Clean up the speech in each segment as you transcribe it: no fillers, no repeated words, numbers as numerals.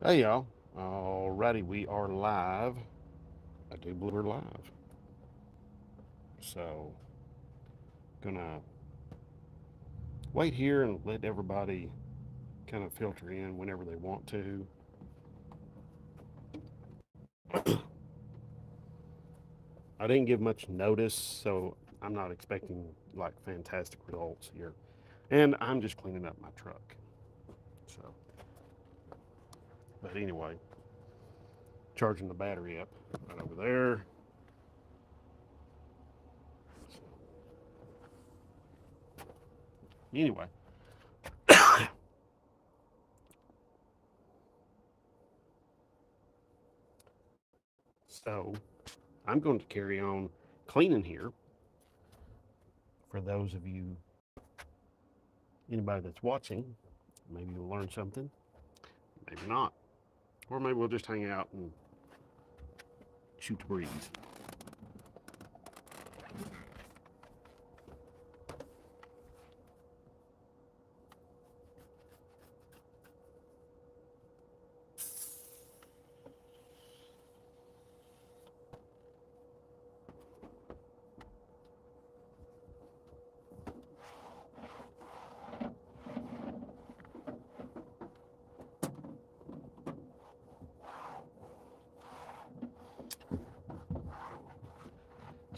Hey y'all. Alrighty, we are live. I do believe we're live. So, gonna wait here and let everybody kind of filter in whenever they want to. I didn't give much notice, so I'm not expecting like fantastic results here. And I'm just cleaning up my truck. So, but anyway, charging the battery up right over there. So, anyway, so I'm going to carry on cleaning here for those of you, anybody that's watching. Maybe you'll learn something, maybe not. Or maybe we'll just hang out and shoot the breeze.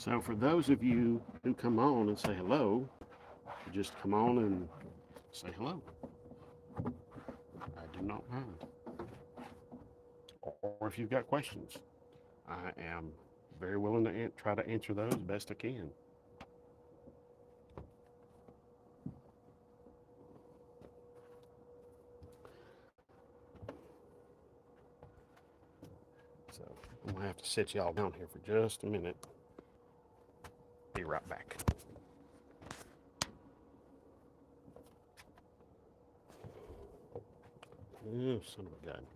So, for those of you who come on and say hello, just come on and say hello. I do not mind. Or if you've got questions, I am very willing to try to answer those best I can. So, I'm going to have to sit y'all down here for just a minute. Be right back. Oh, son of a gun.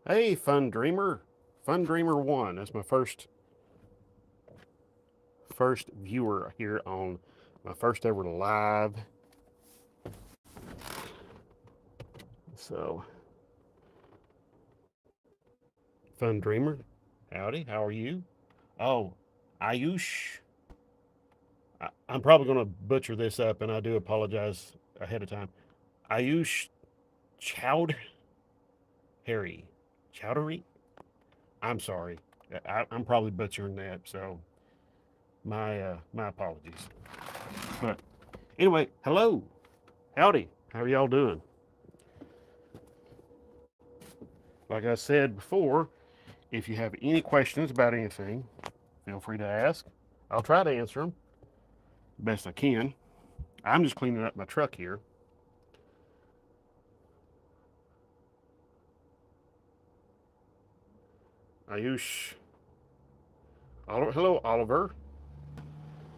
Hey, Fun Dreamer. Fun Dreamer 1. That's my first viewer here on my first ever live. So, Fun Dreamer, howdy, how are you? Oh, Ayush. I'm probably going to butcher this up, and I do apologize ahead of time. Ayush Chowd Harry. Chowdhury? I'm sorry. I'm probably butchering that, so my apologies. But anyway, hello. Howdy. How are y'all doing? Like I said before, if you have any questions about anything, feel free to ask. I'll try to answer them best I can. I'm just cleaning up my truck here. Ayush. Oliver. Hello, Oliver.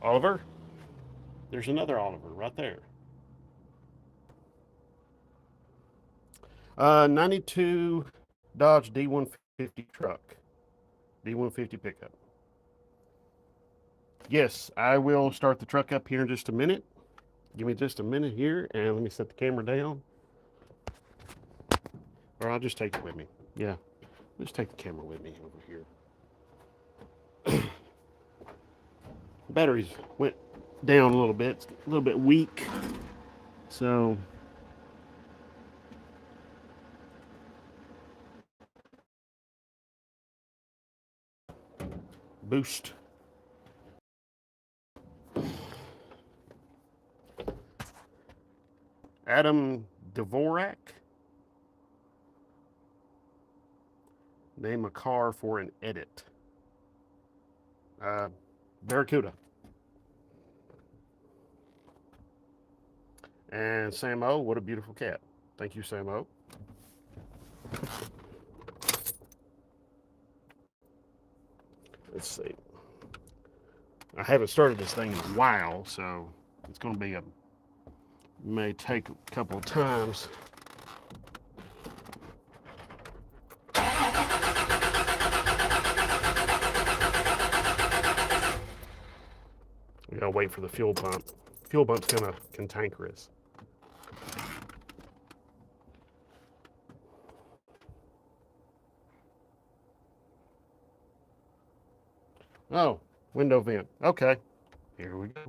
Oliver. There's another Oliver right there. 92 Dodge D150 truck. D150 pickup. Yes, I will start the truck up here in just a minute. Give me just a minute here, and let me set the camera down. Or I'll just take it with me. Yeah, just take the camera with me over here. Batteries went down a little bit. It's a little bit weak. So boost. Adam Dvorak. Name a car for an edit. Uh, Barracuda. And Sam O, what a beautiful cat. Thank you, Sam O. Let's see. I haven't started this thing in a while, so it's going to be may take a couple of times We gotta wait for the fuel pump. Fuel pump's kind of cantankerous. Oh, window vent. Okay, here we go.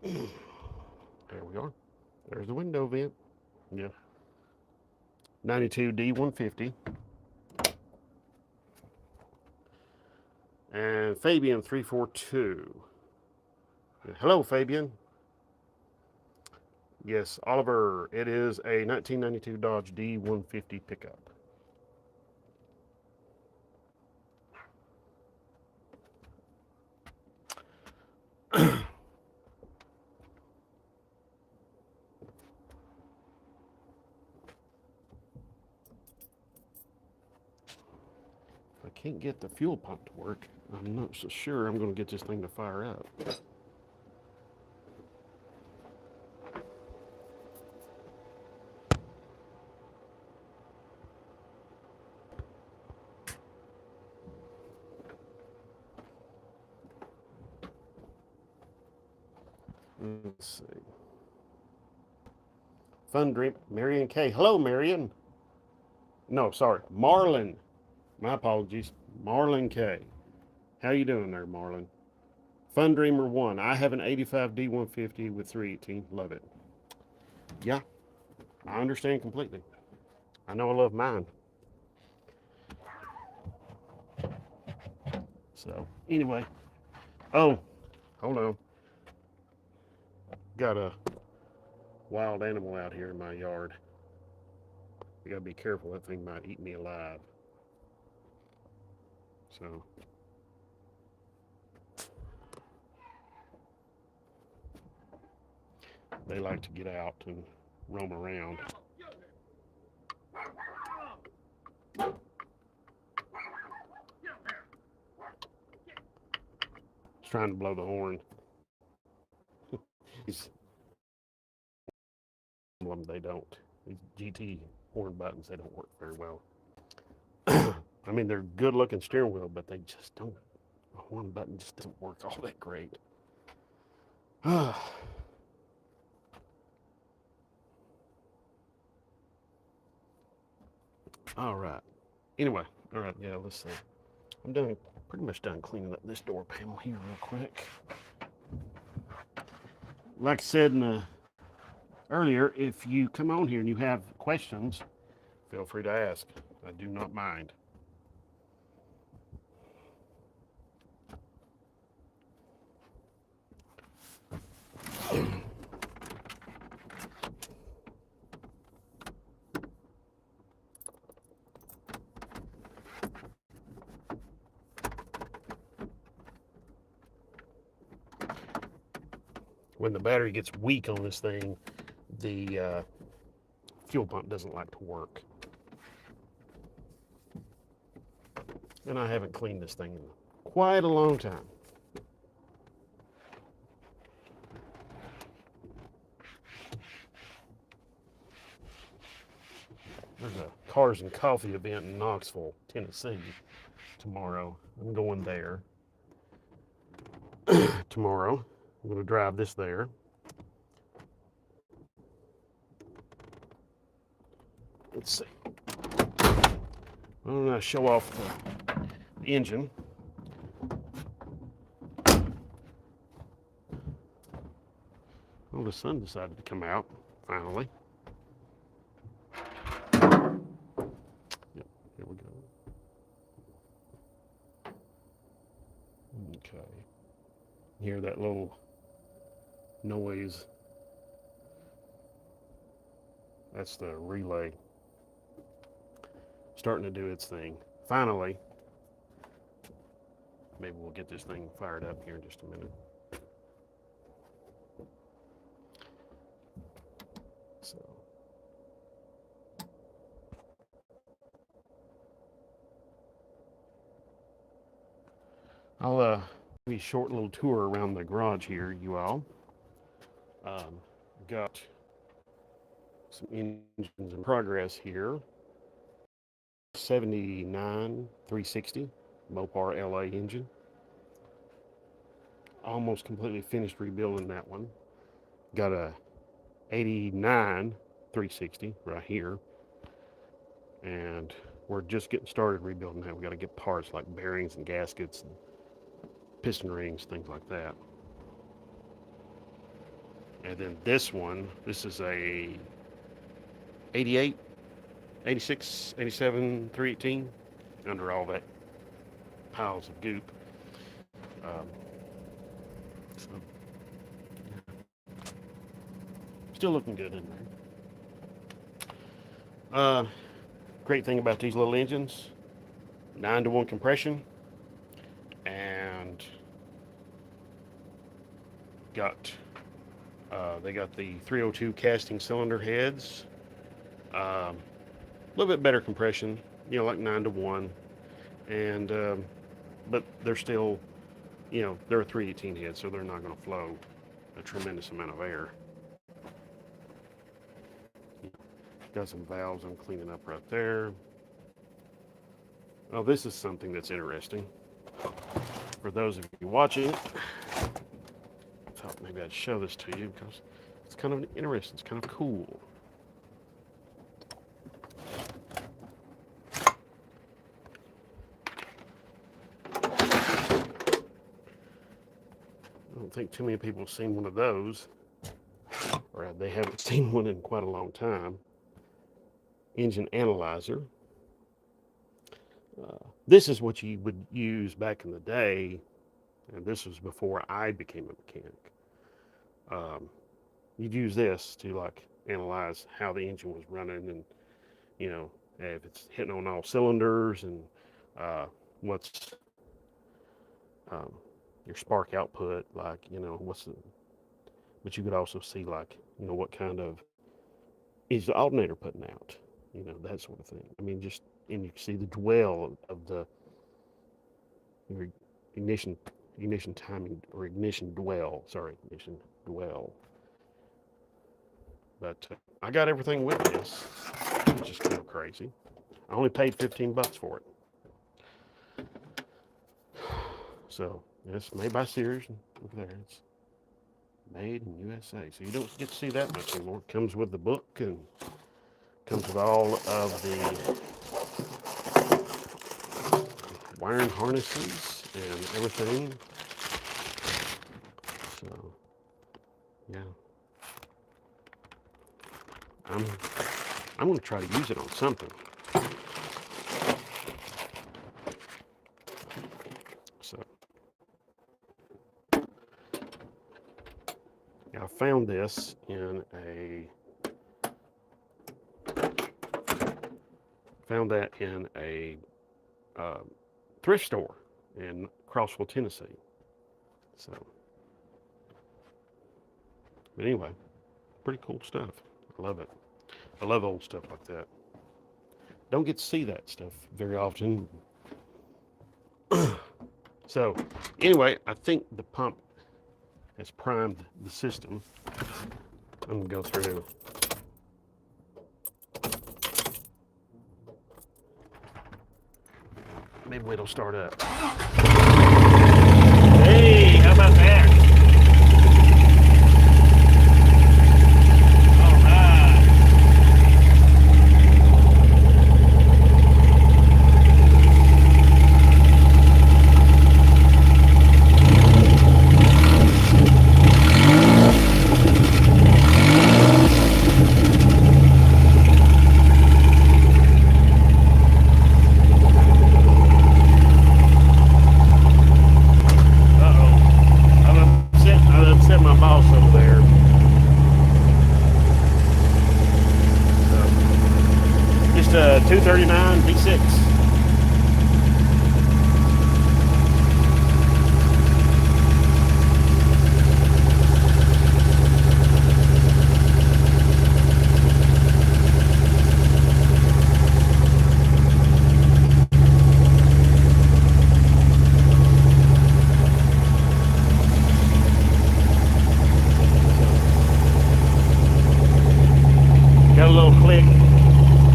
There we are. There's the window vent. Yeah. 92 D150. And Fabian 342. Hello, Fabian. Yes, Oliver. It is a 1992 Dodge D150 pickup. I can't get the fuel pump to work. I'm not so sure I'm going to get this thing to fire up. Let's see. Fun Dream, Marion K. Hello, Marion. No, sorry, Marlon. My apologies, Marlon K. How you doing there, Marlon? Fun Dreamer 1. I have an 85 D150 with 318. Love it. Yeah, I understand completely. I know I love mine. So, anyway. Oh, hold on. Got a wild animal out here in my yard. You gotta be careful. That thing might eat me alive. So, they like to get out and roam around. He's trying to blow the horn. He's they don't. These GT horn buttons, they don't work very well. I mean, they're good looking steering wheel, but they just don't. The horn button just doesn't work all that great. All right. Anyway, all right. Yeah, let's see. I'm done. Pretty much done cleaning up this door panel here real quick. Like I said earlier, if you come on here and you have questions, feel free to ask. I do not mind. When the battery gets weak on this thing, the fuel pump doesn't like to work. And I haven't cleaned this thing in quite a long time. There's a Cars and Coffee event in Knoxville, Tennessee tomorrow. I'm going there tomorrow. I'm going to drive this there. Let's see. I'm going to show off the engine. Well, the sun decided to come out, finally. Yep, here we go. Okay. Hear that little noise? That's the relay starting to do its thing. Finally, maybe we'll get this thing fired up here in just a minute. So, I'll give you a short little tour around the garage here, you all. Got some engines in progress here. 79 360 Mopar LA engine. Almost completely finished rebuilding that one. Got a 89 360 right here, and we're just getting started rebuilding that. We got to get parts like bearings and gaskets and piston rings, things like that. And then this one, this is a 88, 86, 87, 318, under all that piles of goop. Um, so, still looking good in there. Great thing about these little engines, 9-to-1 compression, and they got the 302 casting cylinder heads. A little bit better compression, like 9-to-1, and but they're still, they're a 318 head, so they're not going to flow a tremendous amount of air. Got some valves I'm cleaning up right there. Oh, this is something that's interesting. For those of you watching it, I thought maybe I'd show this to you because it's kind of interesting. It's kind of cool. I don't think too many people have seen one of those, or they haven't seen one in quite a long time. Engine analyzer. This is what you would use back in the day, and this was before I became a mechanic. You'd use this to analyze how the engine was running, and if it's hitting on all cylinders, and what's your spark output what's the. But you could also see what kind of is the alternator putting out, that sort of thing. I mean, and you can see the dwell of the ignition timing, or ignition dwell. Ignition dwell. But I got everything with this, which is kind of crazy. I only paid $15 for it. So it's made by Sears. Over there, it's made in USA. So you don't get to see that much anymore. It comes with the book and comes with all of the wiring harnesses and everything. So, yeah. I'm going to try to use it on something. So, I found this in a thrift store in Crossville, Tennessee. So, but anyway, pretty cool stuff. I love it. I love old stuff like that. Don't get to see that stuff very often. So, anyway, I think the pump has primed the system. I'm going to go through. Maybe it'll start up. Hey, how about that? All right. Just 239 V6. Got a little click.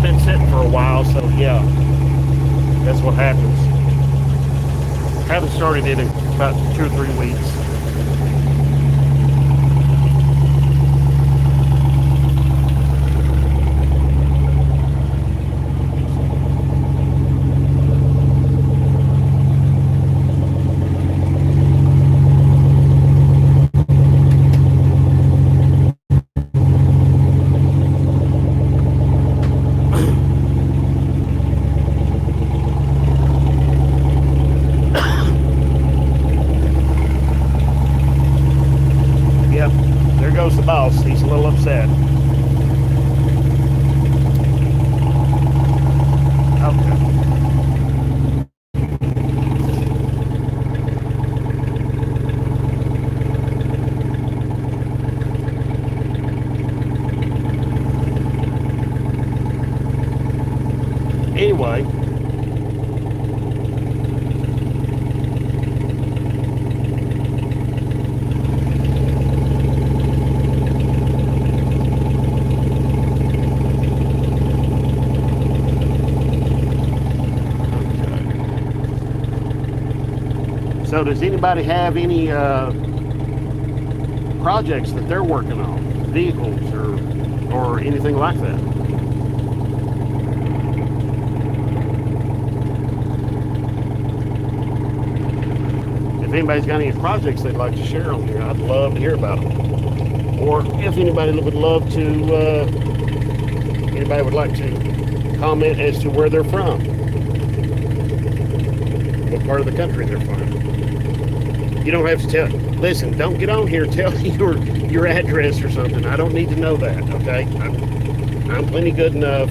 Been sitting for a while, so yeah. That's what happens. Haven't started it in about 2 or 3 weeks. Yep, there goes the boss. He's a little upset. Okay. Anyway, so does anybody have any projects that they're working on, vehicles or anything like that? If anybody's got any projects they'd like to share on here, I'd love to hear about them. Or if anybody would love to, anybody would like to comment as to where they're from, what part of the country they're from. You don't have to tell. Listen, don't get on here. Tell your address or something. I don't need to know that. Okay, I'm plenty good enough.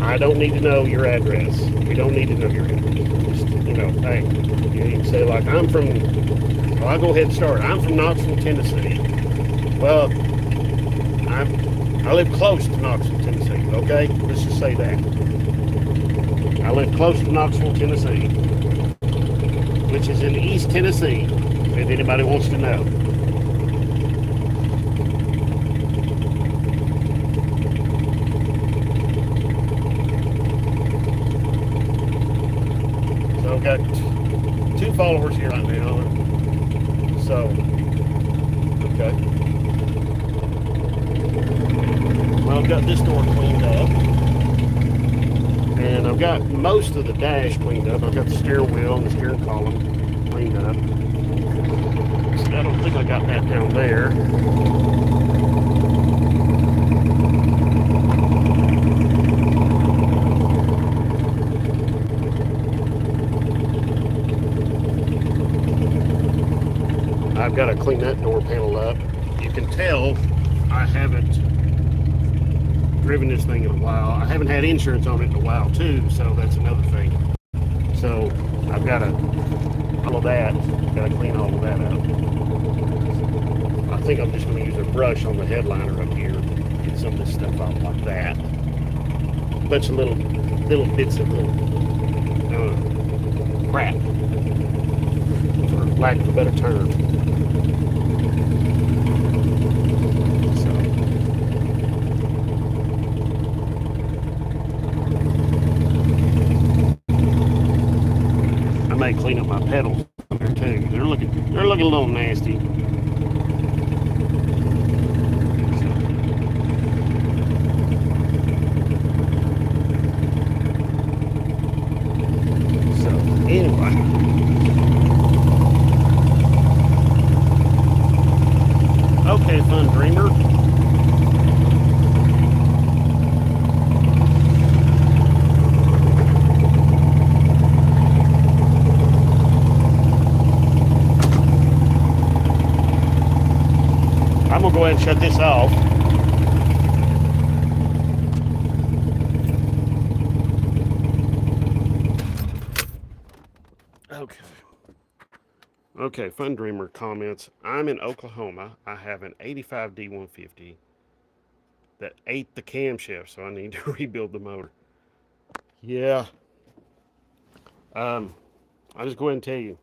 I don't need to know your address. We don't need to know your address. Just, hey, you can say like I'm from. Well, I'll go ahead and start. I'm from Knoxville, Tennessee. Well, I live close to Knoxville, Tennessee. Okay, let's just say that. I live close to Knoxville, Tennessee, which is in East Tennessee. If anybody wants to know. So I've got 2 followers here right now. So, okay. Well, I've got this door cleaned up. And I've got most of the dash cleaned up. I've got the steering wheel and the steering column cleaned up. I don't think I got that down there. I've got to clean that door panel up. You can tell I haven't driven this thing in a while. I haven't had insurance on it in a while too, so that's another thing. So I've got to all of that. Got to clean all of that up. I think I'm just going to use a brush on the headliner up here, get some of this stuff off like that. A bunch of little bits of little crap, for lack of a better term. So I may clean up my pedals there too. They're looking a little nasty. Anyway, okay, fun dreamer. I'm gonna go ahead and shut this off. Okay. Okay, Fun Dreamer comments. I'm in Oklahoma. I have an 85 D150 that ate the camshaft, so I need to rebuild the motor. Yeah. I'll just go ahead and tell you.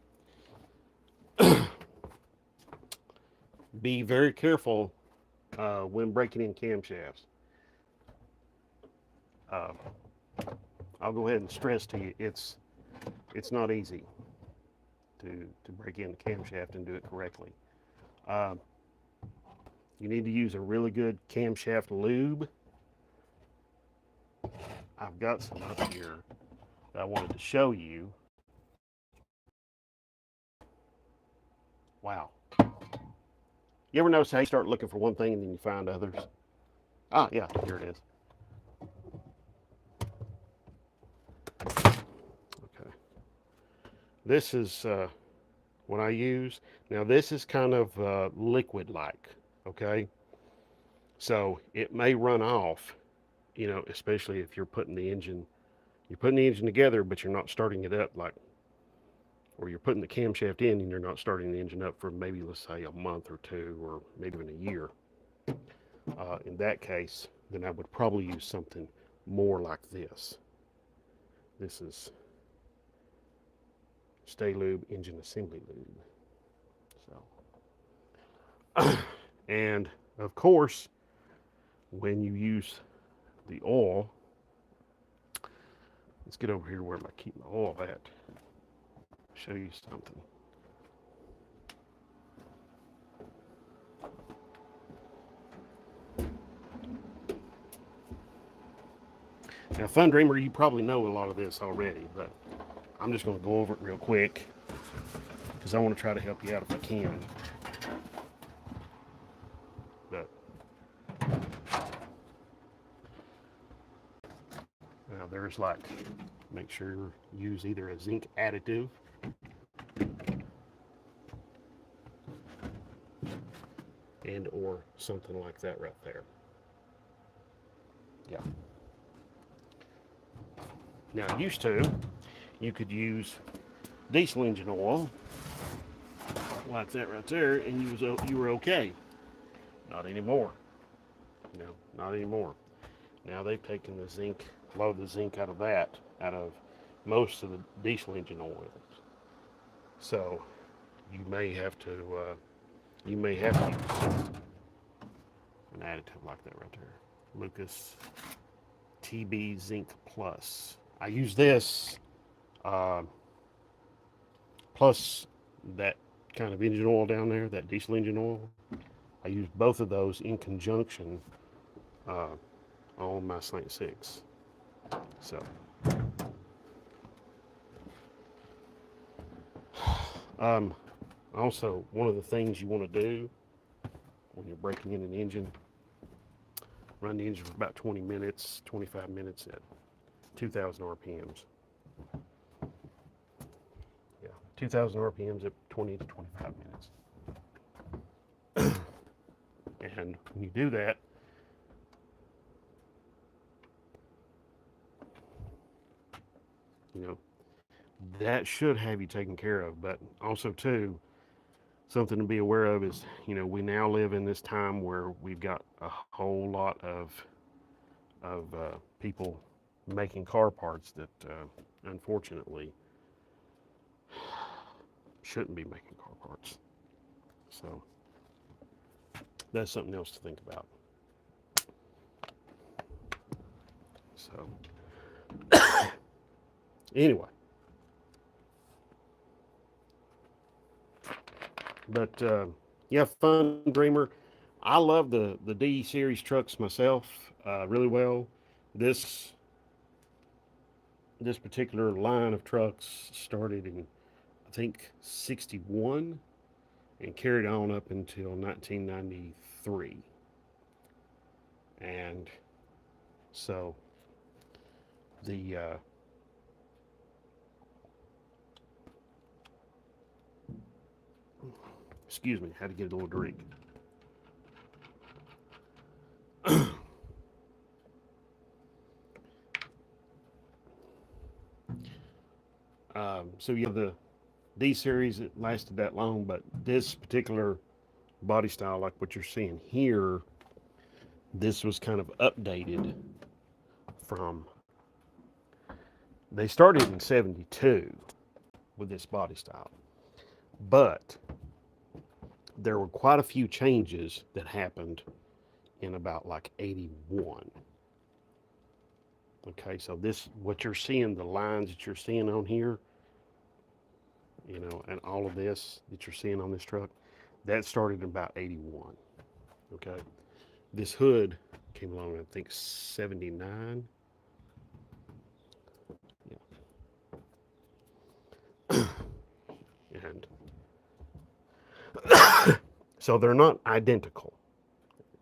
Be very careful when breaking in camshafts. Uh, I'll go ahead and stress to you, it's it's not easy to break in the camshaft and do it correctly. Uh, you need to use a really good camshaft lube. I've got some up here that I wanted to show you. Wow. You ever notice how you start looking for one thing and then you find others? Ah, yeah, here it is. Okay. This is what I use. Now, this is kind of liquid like, okay? So it may run off, especially if you're putting the engine together, but you're not starting it up like, or you're putting the camshaft in and you're not starting the engine up for maybe, let's say, a month or two, or maybe even a year. In that case, then I would probably use something more like this. This is Stay Lube Engine Assembly Lube. So, and of course, when you use the oil, let's get over here where I keep my oil at. Show you something. Now, Fun Dreamer, you probably know a lot of this already, but I'm just going to go over it real quick because I want to try to help you out if I can. But now there's like, make sure you use either a zinc additive and or something like that right there. Yeah. Now, used to, you could use diesel engine oil like that right there, and you were okay. Not anymore. No, not anymore. Now they've taken the zinc, a lot of the zinc out of most of the diesel engine oils. So you may have to use an additive like that right there. Lucas TB Zinc Plus. I use this plus that kind of engine oil down there, that diesel engine oil. I use both of those in conjunction on my Slant 6. So, also, one of the things you want to do when you're breaking in an engine, run the engine for about 20 minutes, 25 minutes at 2,000 RPMs. Yeah, 2,000 RPMs at 20 to 25 minutes. And when you do that, that should have you taken care of. But also, too, something to be aware of is, we now live in this time where we've got a whole lot of people making car parts that unfortunately shouldn't be making car parts. So that's something else to think about. So anyway, but yeah, Fun Dreamer. I love the D series trucks myself really well. This particular line of trucks started in, I think, 61 and carried on up until 1993. And so the excuse me, had to get a little drink. So yeah, the D series, it lasted that long, but this particular body style, like what you're seeing here, this was kind of updated from, they started in 72 with this body style, but there were quite a few changes that happened in about like 81. Okay, so this, what you're seeing, the lines that you're seeing on here, and all of this that you're seeing on this truck, that started in about 81. Okay. This hood came along, I think, 79. Yeah. And so they're not identical.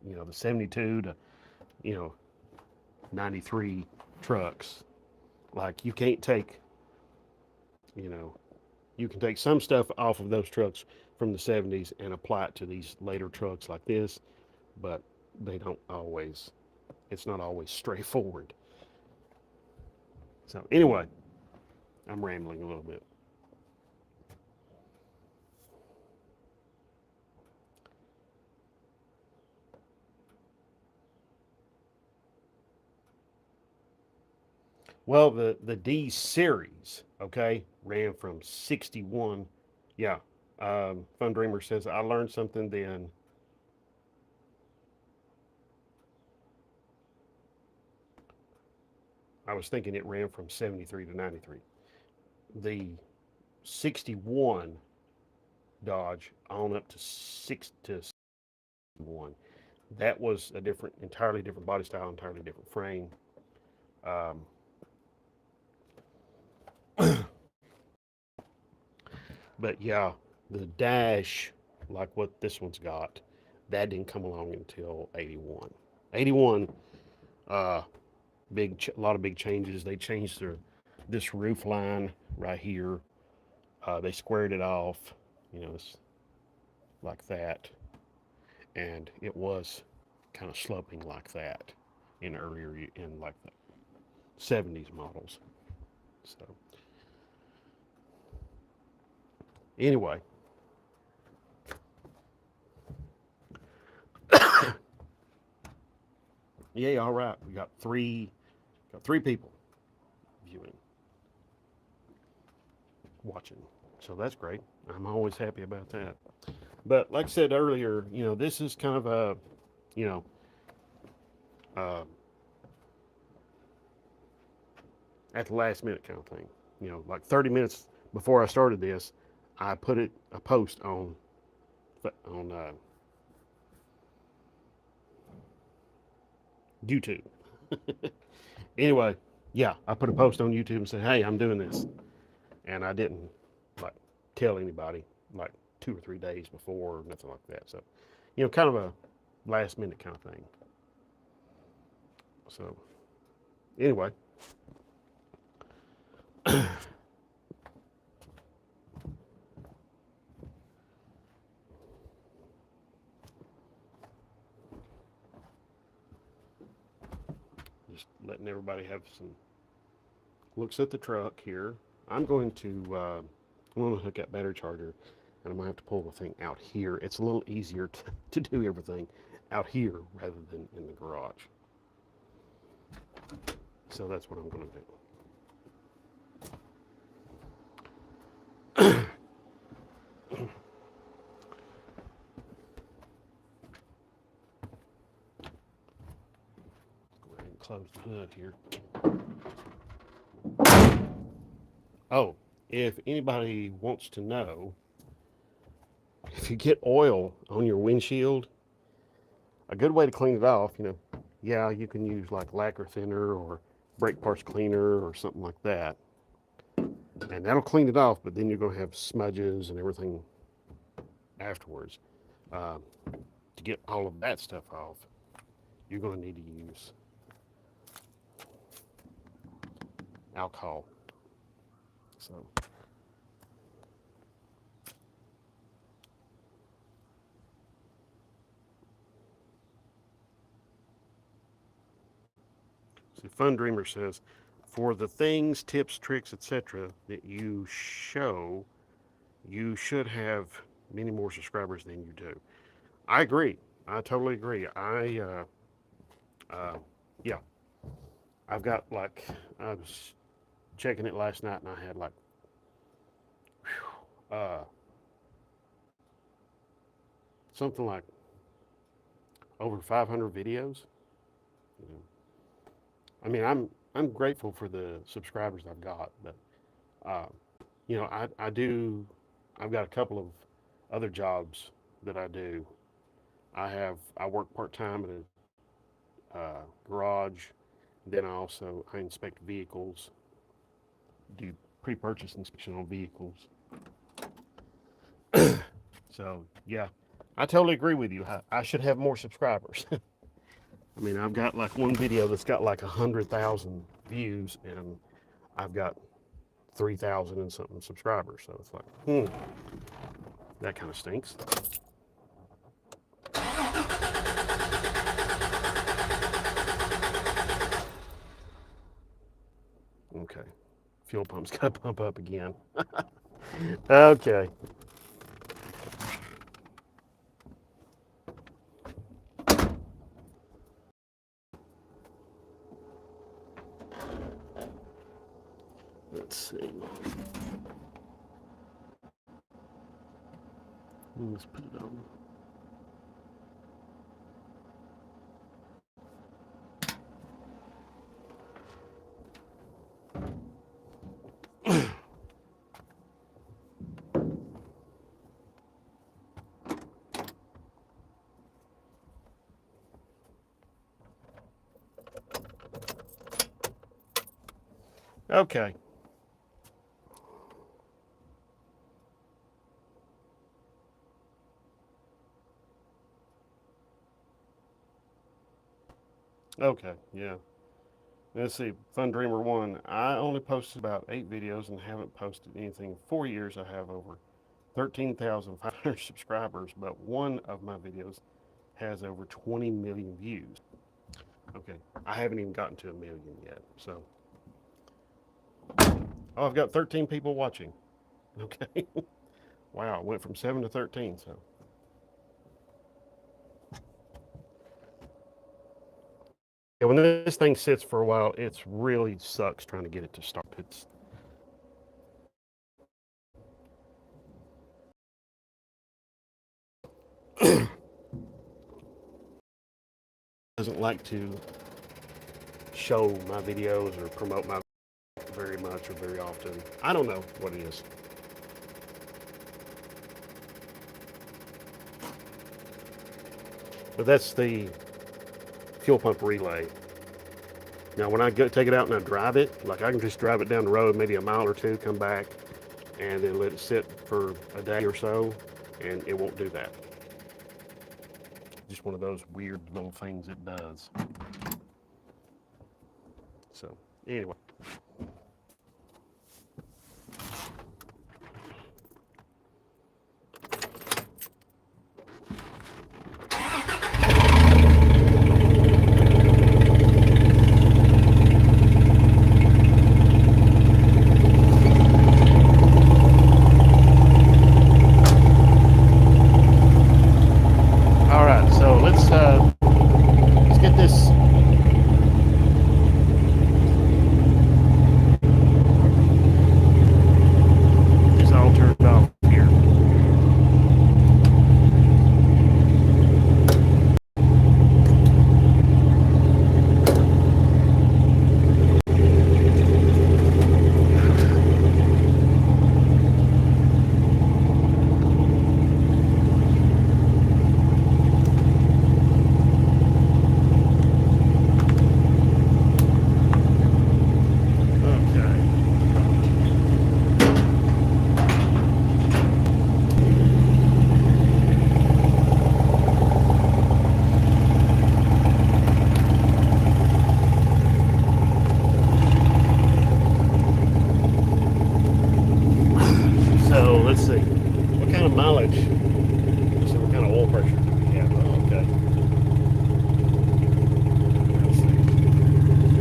The 72 to, you know, 93 trucks. Like, you can't take, you know, you can take some stuff off of those trucks from the 70s and apply it to these later trucks like this, but they don't always, it's not always straightforward. So, anyway, I'm rambling a little bit. Well, the D series, okay, ran from 61. Yeah. Fun Dreamer says, I learned something then. I was thinking it ran from 73 to 93. The 61 Dodge on up to 61. That was a entirely different body style, entirely different frame. Um, but yeah, the dash, like what this one's got, that didn't come along until 81. 81, uh, a lot of big changes. They changed this roof line right here. They squared it off, it's like that, and it was kind of sloping like that in like the 70s models. So anyway, yeah, all right. We got three people viewing, watching. So that's great. I'm always happy about that. But like I said earlier, this is kind of a, you know, uh, at the last minute kind of thing. Like 30 minutes before I started this, I put a post on YouTube. Anyway, yeah, I put a post on YouTube and said, "Hey, I'm doing this," and I didn't like tell anybody like 2 or 3 days before or nothing like that. So, kind of a last minute kind of thing. So, anyway, just letting everybody have some looks at the truck here. I'm going to hook up battery charger, and I'm gonna have to pull the thing out here. It's a little easier to do everything out here rather than in the garage. So that's what I'm gonna do. Go ahead and close the hood here. Oh, if anybody wants to know, if you get oil on your windshield, a good way to clean it off, yeah, you can use like lacquer thinner or brake parts cleaner or something like that. And that'll clean it off, but then you're going to have smudges and everything afterwards. Uh, to get all of that stuff off, you're going to need to use alcohol. So, see, Fun Dreamer says, for the things, tips, tricks, etc., that you show, you should have many more subscribers than you do. I agree. I totally agree. Yeah, I've got like, I was checking it last night and I had like, uh, something like over 500 videos. You know, I mean, I'm grateful for the subscribers I've got, but uh, you know, I've got a couple of other jobs that I do. I work part time at a garage. Then I inspect vehicles, do pre-purchase inspection on vehicles. So yeah, I totally agree with you. I should have more subscribers. I mean, I've got like one video that's got like 100,000 views, and I've got 3,000 and something subscribers. So it's like, that kind of stinks. Okay, fuel pump's got to pump up again. Okay. Let's see. Let's put it on. Okay. Okay, yeah. Let's see, Fun Dreamer 1. I only posted about 8 videos and haven't posted anything in 4 years. I have over 13,500 subscribers, but one of my videos has over 20 million views. Okay, I haven't even gotten to a million yet, so. Oh, I've got 13 people watching. Okay. Wow, it went from 7 to 13, so. Yeah, when this thing sits for a while, it's really sucks trying to get it to start. It's doesn't like to show my videos or promote my very much or very often. I don't know what it is. But that's the fuel pump relay. Now, when I go take it out and I drive it, like I can just drive it down the road, maybe a mile or two, come back, and then let it sit for a day or so, and it won't do that. Just one of those weird little things it does. So, anyway. All right, so let's get this. This all turned off here. So let's see, what kind of mileage? So what kind of oil pressure do we have? Oh, okay. Let's see.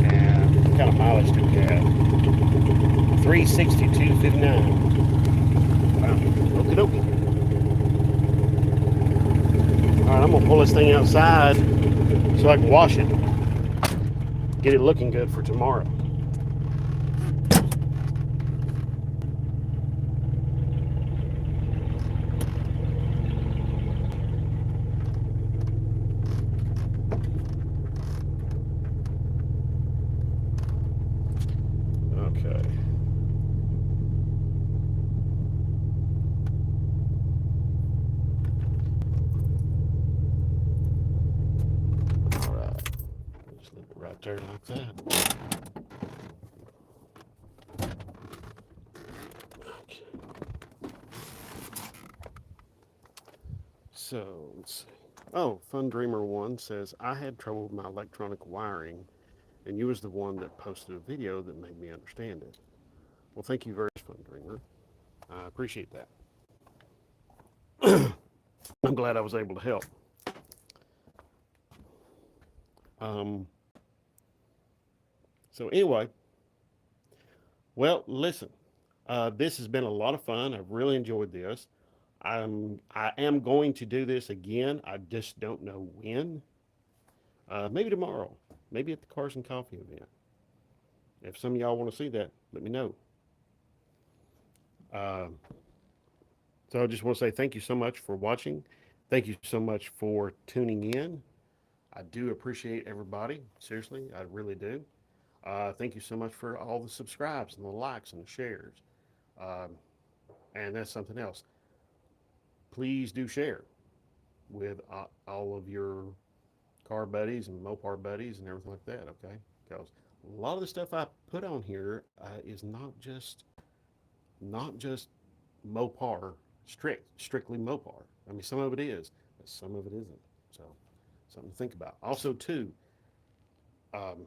And what kind of mileage do we have? 362.59. Wow. Okie dokie. All right, I'm gonna pull this thing outside so I can wash it. Get it looking good for tomorrow. Okay. right there like that. Okay. So let's see. Oh, Fun Dreamer One says I had trouble with my electronic wiring, and you was the one that posted a video that made me understand it. Well, thank you very much, Fun Dreamer. I appreciate that. I'm glad I was able to help. Um, so anyway, well, listen, this has been a lot of fun. I've really enjoyed this. I am going to do this again. I just don't know when. Maybe tomorrow. Maybe at the Cars and Coffee event. If some of y'all want to see that, let me know. Uh, so I just want to say thank you so much for watching. Thank you so much for tuning in. I do appreciate everybody. Seriously, I really do. Thank you so much for all the subscribes and the likes and the shares. Um, and that's something else. Please do share with all of your car buddies and Mopar buddies and everything like that, okay? Because a lot of the stuff I put on here is not just Mopar strictly Mopar. I mean, some of it is, but some of it isn't. So something to think about. Also, too, um,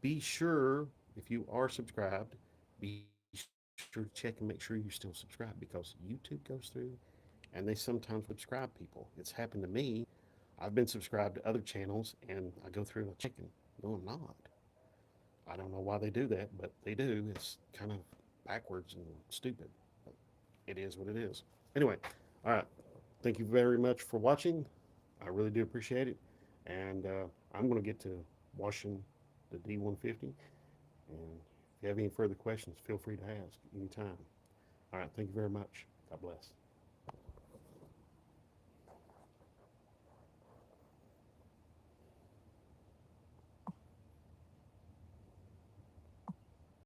be sure if you are subscribed, be sure to check and make sure you're still subscribed because YouTube goes through and they sometimes subscribe people. It's happened to me. I've been subscribed to other channels and I go through and I check and no, I'm not. I don't know why they do that, but they do. It's kind of backwards and stupid. But it is what it is. Anyway, all right. Thank you very much for watching. I really do appreciate it. And I'm going to get to washing the D150. And if you have any further questions, feel free to ask anytime. All right. Thank you very much. God bless.